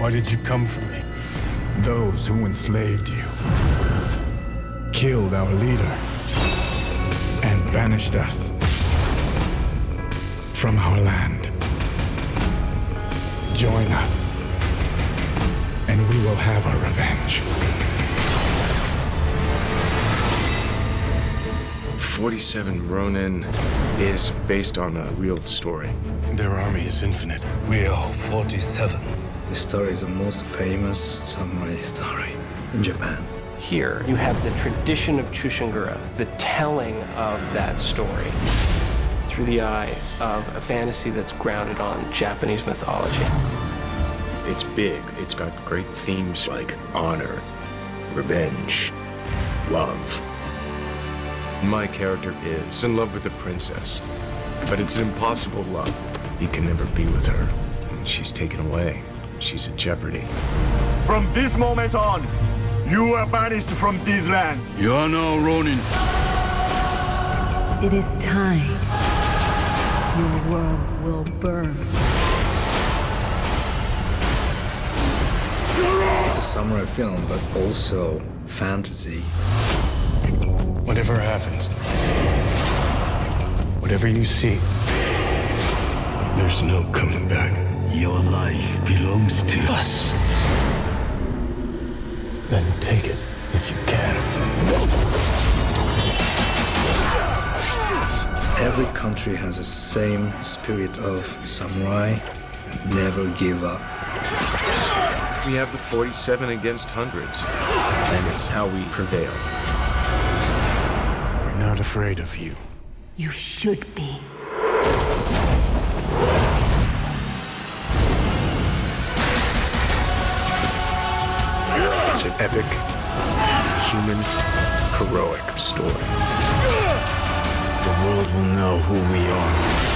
Why did you come for me? Those who enslaved you killed our leader and banished us from our land. Join us, and we will have our revenge. 47 Ronin is based on a real story. Their army is infinite. We are 47. This story is the most famous samurai story in Japan. Here, you have the tradition of Chushingura, the telling of that story through the eyes of a fantasy that's grounded on Japanese mythology. It's big. It's got great themes like honor, revenge, love. My character is in love with the princess, but it's an impossible love. He can never be with her. And she's taken away. She's in jeopardy. From this moment on, you are banished from this land. You are now Ronin. It is time. Your world will burn. It's a samurai film, but also fantasy. Whatever happens, whatever you see, there's no coming back. Your life belongs to us. Then take it if you can. Every country has the same spirit of samurai and never give up. We have the 47 against hundreds, and it's how we prevail. We're not afraid of you. You should be. It's an epic, human, heroic story. The world will know who we are.